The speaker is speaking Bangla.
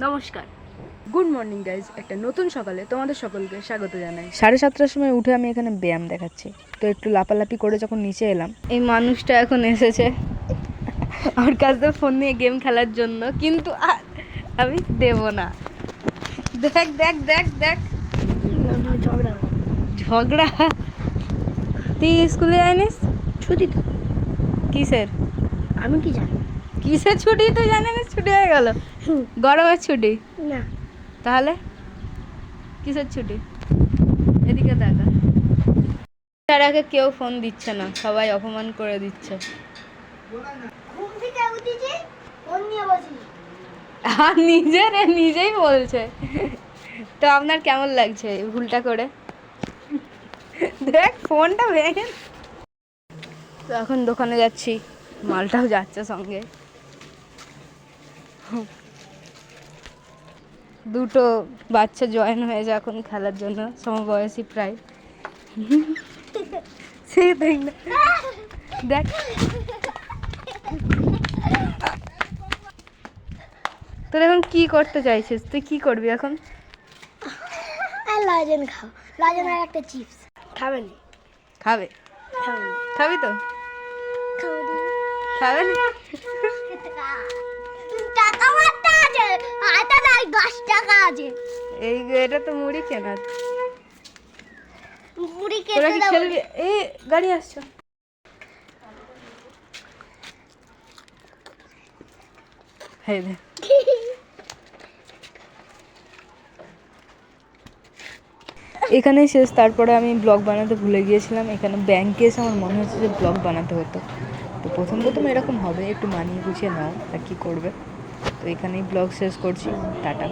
নমস্কার, গুড মর্নিং গাইজ। একটা নতুন সকালে তোমাদের সকলকে স্বাগত জানাই। 7:30টার সময় উঠে আমি এখানে ব্যায়াম দেখাচ্ছি, তো একটু লাপালাপি করে যখন নিচে এলাম, এই মানুষটা এখন এসেছে আমার কাছে ফোন নিয়ে গেম খেলার জন্য, কিন্তু আমি দেব না। দেখ দেখ দেখ দেখ ঝগড়া। তুই স্কুলে যায়নিস? ছুটি তো কিসের? আমি কি জানি কিসের ছুটি তুই জানিস? ছুটি হয়ে গেল, গরমের ছুটি। না। তাহলে কিসের ছুটি? এদিকে দেখা, তার আগে কেউ ফোন দিচ্ছে না, সবাই অপমান করে দিচ্ছে। ঘুম থেকে উঠেছি ফোন নিয়ে বসি। আর নিজেই বলছে। তো আপনার কেমন লাগছে এই ভুলটা করে? দেখ ফোনটা ভেঙে। তো এখন দোকানে যাচ্ছি, মালটাও যাচ্ছে সঙ্গে। দুটো বাচ্চা জয়েন হয়েছে এখন খেলার জন্য, সমবয়সী প্রায়। সে দেখ না, দেখ তোর এখন কি করতে চাইছিস? তুই কি করবি এখন? আর লাজেন খাও, লাজেন আর একটা চিপস খাবেন? খাবে? খাবেন? খাবি তো? খাবে না? টাকা মারতে আছে, আটা নাই 10 টাকা আছে। এই এটা তো মুড়ি কেনা। মুড়ি তোরা কেটে কি দাও। খেলবি? এই গাড়ি আসছো। হ্যাঁ দে। এখানেই শেষ। তারপরে আমি ব্লগ বানাতে ভুলে গিয়েছিলাম। এখানে ব্যাংকে এসে আমার মনে হচ্ছে যে ব্লগ বানাতে হতো। তো প্রথম এরকম হবে, একটু মানিয়ে গুছিয়ে নাও, তা কী করবে। তো এখানেই ব্লগ শেষ করছি। টাটা।